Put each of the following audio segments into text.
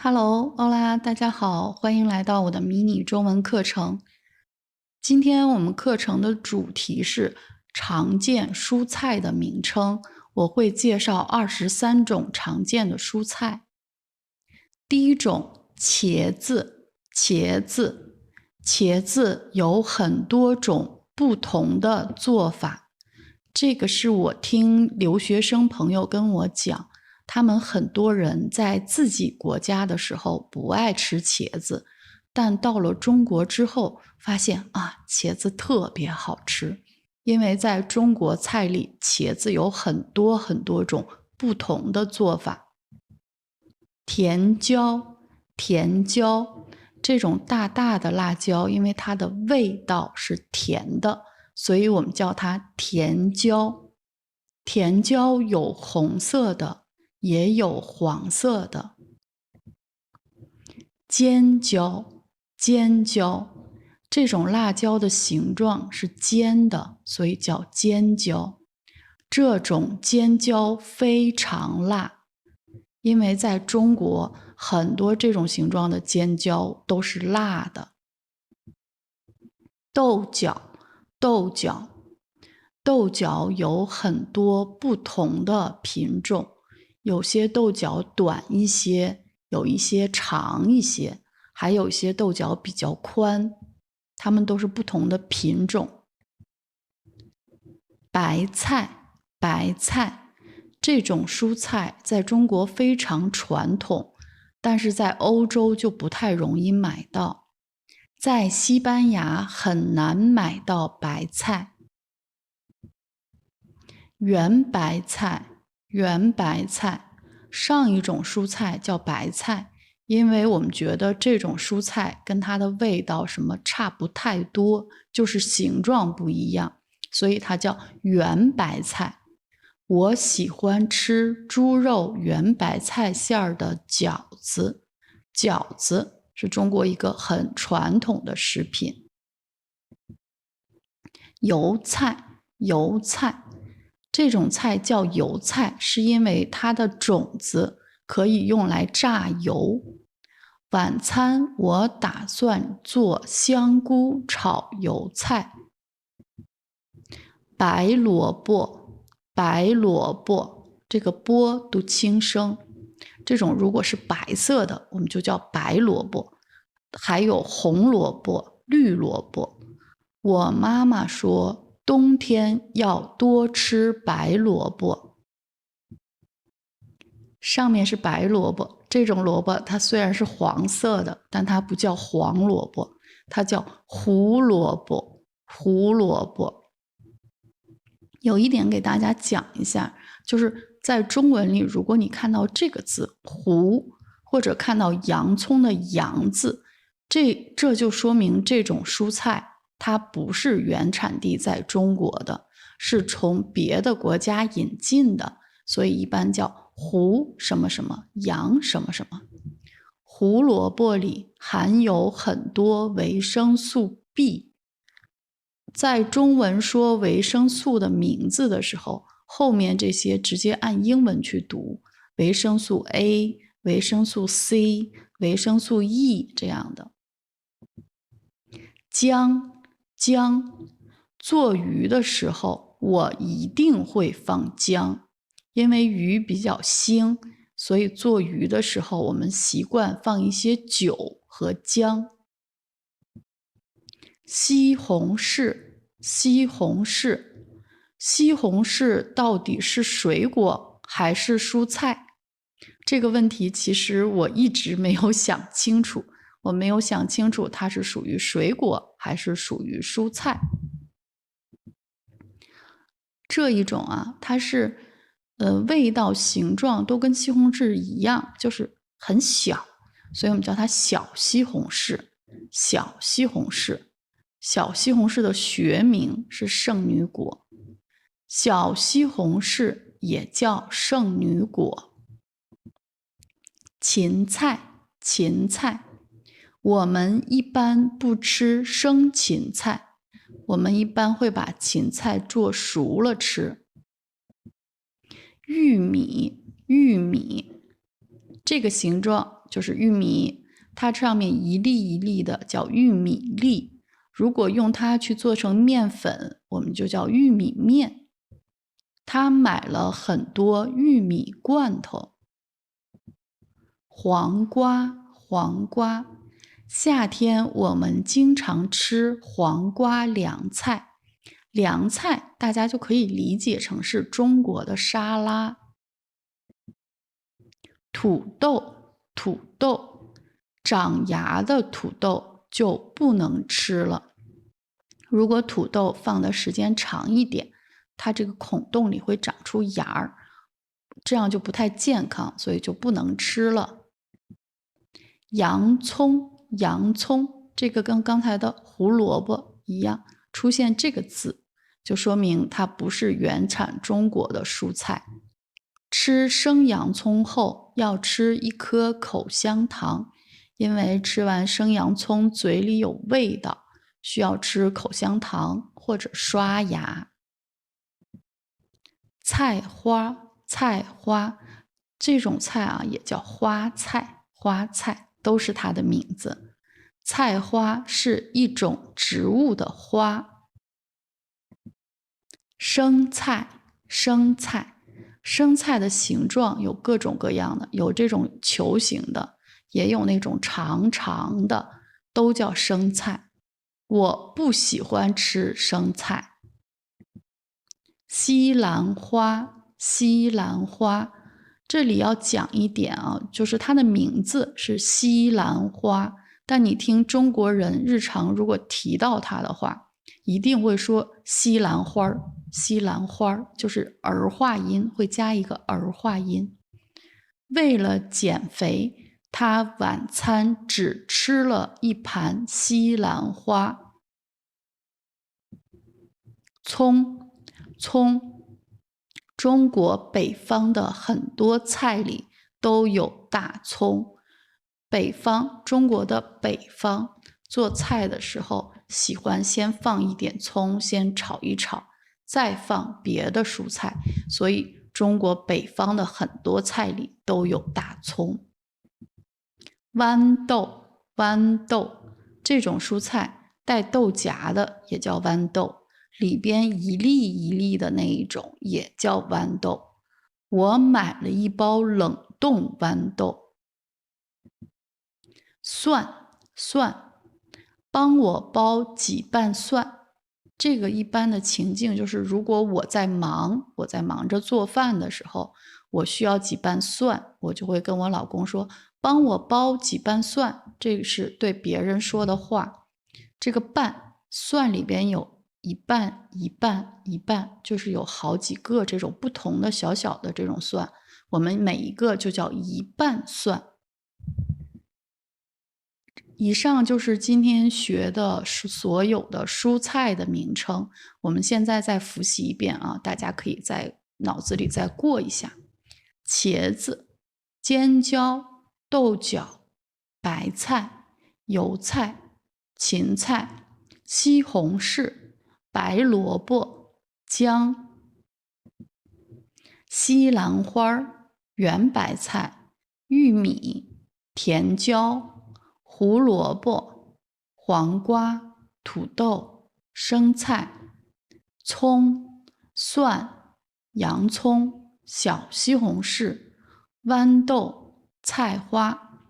Hello，欧啦，大家好，欢迎来到我的迷你中文课程。今天我们课程的主题是常见蔬菜的名称，我会介绍23种常见的蔬菜。第一种，茄子。茄子有很多种不同的做法，这个是我听留学生朋友跟我讲。他们很多人在自己国家的时候不爱吃茄子，但到了中国之后发现茄子特别好吃。因为在中国菜里，茄子有很多种不同的做法。甜椒，这种大大的辣椒，因为它的味道是甜的，所以我们叫它甜椒。甜椒有红色的，也有黄色的。尖椒，这种辣椒的形状是尖的，所以叫尖椒。这种尖椒非常辣，因为在中国很多这种形状的尖椒都是辣的。豆角有很多不同的品种，有些豆角短一些，有一些长一些，还有一些豆角比较宽，它们都是不同的品种。白菜这种蔬菜在中国非常传统，但是在欧洲就不太容易买到。在西班牙很难买到白菜。圆白菜，上一种蔬菜叫白菜，因为我们觉得这种蔬菜跟它的味道什么差不太多，就是形状不一样，所以它叫圆白菜。我喜欢吃猪肉圆白菜馅儿的饺子，饺子是中国一个很传统的食品。油菜，这种菜叫油菜，是因为它的种子可以用来榨油。晚餐我打算做香菇炒油菜。白萝卜，这个波读轻声，这种如果是白色的，我们就叫白萝卜。还有红萝卜、绿萝卜。我妈妈说，冬天要多吃白萝卜。上面是白萝卜，这种萝卜它虽然是黄色的，但它不叫黄萝卜，它叫胡萝卜。有一点给大家讲一下，就是在中文里，如果你看到这个字胡，或者看到洋葱的洋字，这就说明这种蔬菜它不是原产地在中国的，是从别的国家引进的，所以一般叫胡什么什么，洋什么什么。胡萝卜里含有很多维生素 B。在中文说维生素的名字的时候，后面这些直接按英文去读，维生素 A、维生素 C、维生素 E 这样的。姜，做鱼的时候我一定会放姜，因为鱼比较腥，所以做鱼的时候我们习惯放一些酒和姜。西红柿到底是水果还是蔬菜？这个问题其实我一直没有想清楚，它是属于水果还是属于蔬菜。这一种它是味道形状都跟西红柿一样，就是很小，所以我们叫它小西红柿。小西红柿的学名是圣女果，小西红柿也叫圣女果。芹菜，我们一般不吃生芹菜，我们一般会把芹菜做熟了吃。玉米，这个形状就是玉米，它上面一粒一粒的叫玉米粒。如果用它去做成面粉，我们就叫玉米面。他买了很多玉米罐头。黄瓜，夏天我们经常吃黄瓜凉菜。凉菜大家就可以理解成是中国的沙拉。土豆，长芽的土豆就不能吃了。如果土豆放的时间长一点，它这个孔洞里会长出芽儿，这样就不太健康，所以就不能吃了。洋葱，这个跟刚才的胡萝卜一样，出现这个字，就说明它不是原产中国的蔬菜。吃生洋葱后要吃一颗口香糖，因为吃完生洋葱嘴里有味道，需要吃口香糖或者刷牙。菜花，这种菜啊也叫花菜，都是它的名字。菜花是一种植物的花。生菜的形状有各种各样的，有这种球形的，也有那种长长的，都叫生菜。我不喜欢吃生菜。西兰花，这里要讲一点啊，就是它的名字是西兰花，但你听中国人日常如果提到它的话，一定会说西兰花，就是儿化音，会加一个儿化音。为了减肥，他晚餐只吃了一盘西兰花。葱，中国北方的很多菜里都有大葱。中国的北方做菜的时候，喜欢先放一点葱，先炒一炒，再放别的蔬菜，所以中国北方的很多菜里都有大葱。豌豆，这种蔬菜带豆荚的也叫豌豆，里边一粒一粒的那一种也叫豌豆。我买了一包冷冻豌豆。蒜，帮我包几瓣蒜。这个一般的情境就是，如果我在忙着做饭的时候，我需要几瓣蒜，我就会跟我老公说，帮我包几瓣蒜。这个是对别人说的话。这个瓣，蒜里边有一瓣，就是有好几个这种不同的小小的这种蒜，我们每一个就叫一瓣蒜。以上就是今天学的所有的蔬菜的名称，我们现在再复习一遍啊，大家可以在脑子里再过一下。茄子、尖椒、豆角、白菜、油菜、芹菜、西红柿、白萝卜、姜、西兰花、圆白菜、玉米、甜椒、胡萝卜、黄瓜、土豆、生菜、葱、蒜、洋葱、小西红柿、豌豆、菜花。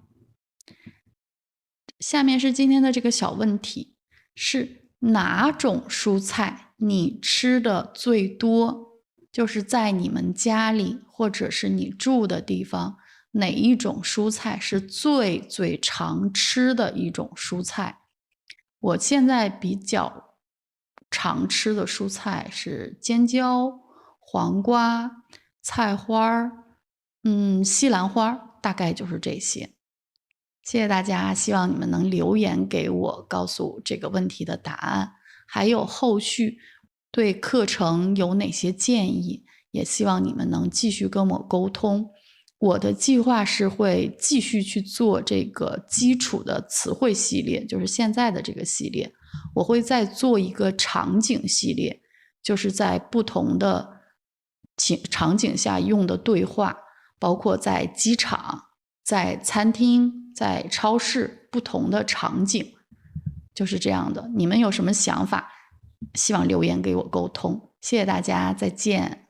下面是今天的这个小问题，是哪种蔬菜你吃的最多？就是在你们家里或者是你住的地方，哪一种蔬菜是最常吃的一种蔬菜？我现在比较常吃的蔬菜是尖椒、黄瓜、菜花、西兰花，大概就是这些。谢谢大家，希望你们能留言给我，告诉这个问题的答案，还有后续对课程有哪些建议，也希望你们能继续跟我沟通。我的计划是会继续去做这个基础的词汇系列，就是现在的这个系列，我会再做一个场景系列，就是在不同的场景下用的对话，包括在机场、在餐厅、在超市不同的场景，就是这样的。你们有什么想法？希望留言给我沟通。谢谢大家，再见。